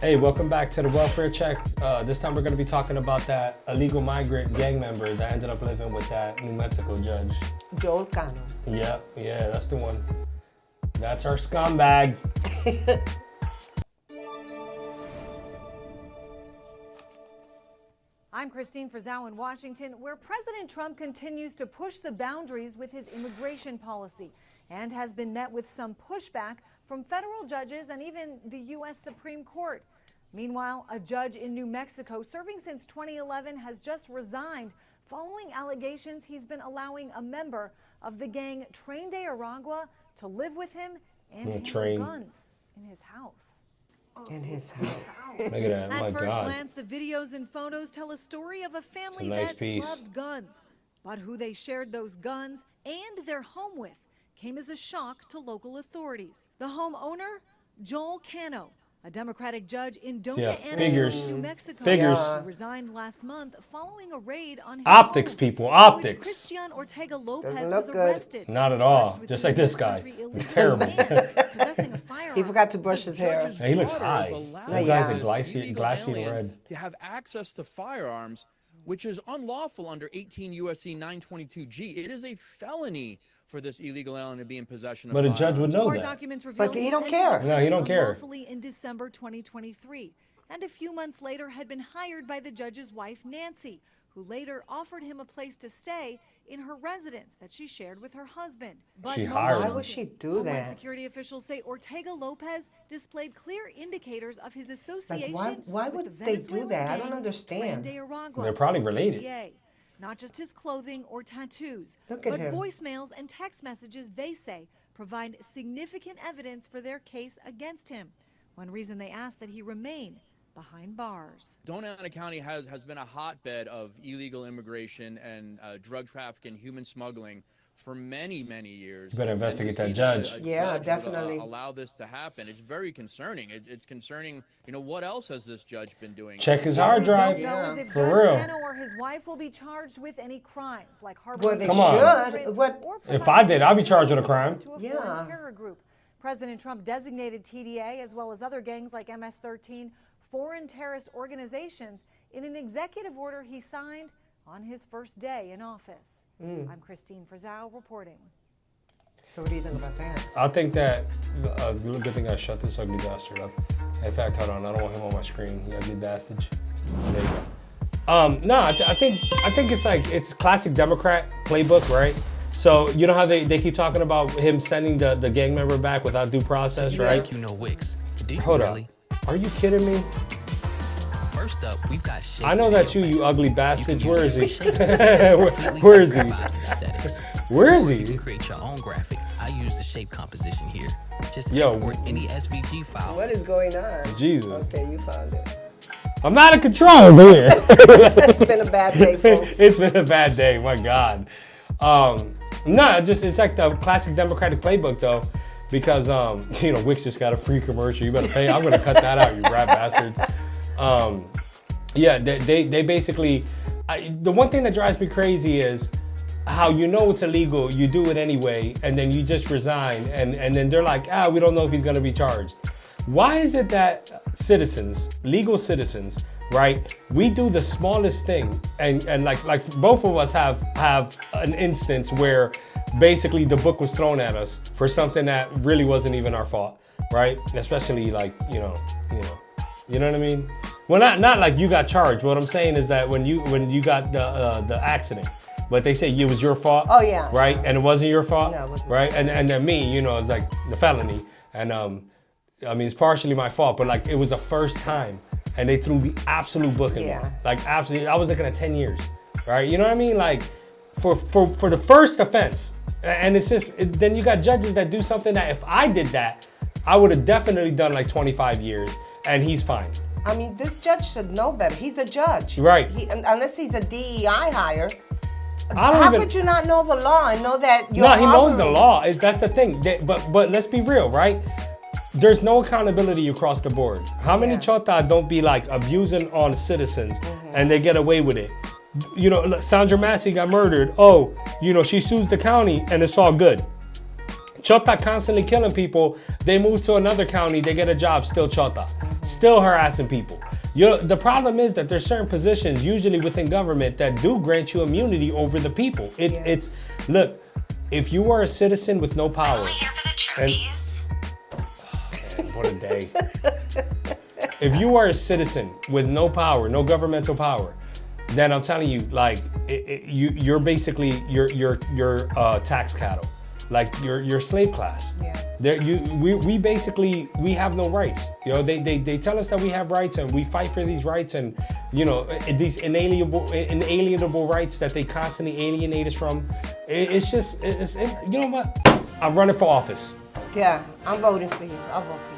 Hey, welcome back to the Welfare Check. This time we're going to be talking about that illegal migrant gang member that ended up living with that New Mexico judge. Joel Cano. Yeah, that's the one. That's our scumbag. I'm Christine Frizzau in Washington, where President Trump continues to push the boundaries with his immigration policy and has been met with some pushback from federal judges and even the U.S. Supreme Court. Meanwhile, a judge in New Mexico serving since 2011 has just resigned following allegations he's been allowing a member of the gang Tren de Aragua to live with him and handle guns in his house. In his house. Look at that, my At first God. glance, the videos and photos tell a story of a family nice that piece. loved guns. But who they shared those guns and their home with came as a shock to local authorities. The homeowner, Joel Cano, a Democratic judge in figures. New Mexico, Figures. who resigned last month following a raid on his Optics, home, people, in optics. which Christian Ortega Lopez Doesn't look was good. arrested. Not at all. charged with Just like this guy. country It's illegal terrible. and possessing a firearm. He forgot to brush his hair. He looks high. This guy's a glassy red. To have access to firearms, which is unlawful under 18 U.S.C. 922G. It is a felony for this illegal alien to be in possession of But a firearms. judge would know Court that. documents reveal But he he don't entered care. the No, he don't country care. unlawfully in December 2023, and a few months later had been hired by the judge's wife, Nancy, who later offered him a place to stay in her residence that she shared with her husband. But She most hired him. Why would she do Homeland that? Security officials say Ortega Lopez displayed clear indicators of his association why with would the they do Venezuelan that? I don't gang understand. Tren de Aragua, They're probably or related. TDA. Not just his clothing or tattoos, Look at but him. voicemails and text messages they say provide significant evidence for their case against him. One reason they ask that he remain behind bars. Donana County has been a hotbed of illegal immigration and drug trafficking, human smuggling for many, many years. You better And to investigate that see judge. a Yeah, judge would, definitely. allow this to happen. It's very concerning. It's concerning, what else has this judge been doing? Check his hard What we drive. don't know is if For Judge real. Cano or his wife will be charged with any crimes like harboring Well, they Come on. should. What? or If I did, I'd be providing charged with a crime. to a Yeah. foreign terror group. President Trump designated TDA as well as other gangs like MS-13 foreign terrorist organizations in an executive order he signed on his first day in office. I'm Christine Frizzau reporting. So what do you think about that? I think that good thing I shut this ugly bastard up. In fact, hold on, I don't want him on my screen. You ugly bastard. There you go. No, I think it's classic Democrat playbook, right? So you know how they keep talking about him sending the gang member back without due process, right? You know Wicks. Do you Hold really? up. Are you kidding me? First up, we've got shape I know that video you ugly bastards. bastards. You Where can is use he? different shapes to completely Where is he? vibes and aesthetics. Where is Or you he? can create your own graphic. I use the shape composition here. Just Yo. import any SVG file. What is going on? Jesus. Okay, you found it. I'm not in control over here. It's been a bad day, folks. It's been a bad day, my God. No, it's like the classic Democratic playbook though, because Wix just got a free commercial. You better pay. I'm gonna cut that out, you rat bastards. Yeah, they basically. The one thing that drives me crazy is how it's illegal, you do it anyway, and then you just resign, and then they're like, we don't know if he's gonna be charged. Why is it that citizens, legal citizens, right? We do the smallest thing, and like both of us have an instance where basically the book was thrown at us for something that really wasn't even our fault, right? Especially you know what I mean? Well, not like you got charged. What I'm saying is that when you got the accident, but they say it was your fault. Oh, yeah. Right, and it wasn't your fault. No, it wasn't. Right, and then me, it's like the felony, and I mean, it's partially my fault, but like it was the first time, and they threw the absolute book in me. Yeah. Like absolutely, I was looking at 10 years, right? You know what I mean? Like for the first offense, and it's just then you got judges that do something that if I did that, I would have definitely done like 25 years, and he's fine. I mean, this judge should know better. He's a judge. Right. Unless he's a DEI hire. I don't How even. could you not know the law and know that you're No, he knows the harboring- law. That's the thing. But let's be real, right? There's no accountability across the board. How many Yeah. chota don't be like abusing on citizens and they get away with it? Look, Sandra Massey got murdered. Oh, she sues the county and it's all good. Chota constantly killing people. They move to another county, they get a job, still chota. still harassing people. The problem is that there's certain positions, usually within government, that do grant you immunity over the people. It's look, if you are a citizen with no power, and, man, what a day. If you are a citizen with no power, no governmental power, then I'm telling you, like, you're basically you're tax cattle, like you're slave class. Yeah. We basically have no rights. You know, they tell us that we have rights and we fight for these rights and these inalienable rights that they constantly alienate us from. It's you know what? I'm running for office. Yeah, I'm voting for you. I'll vote for you.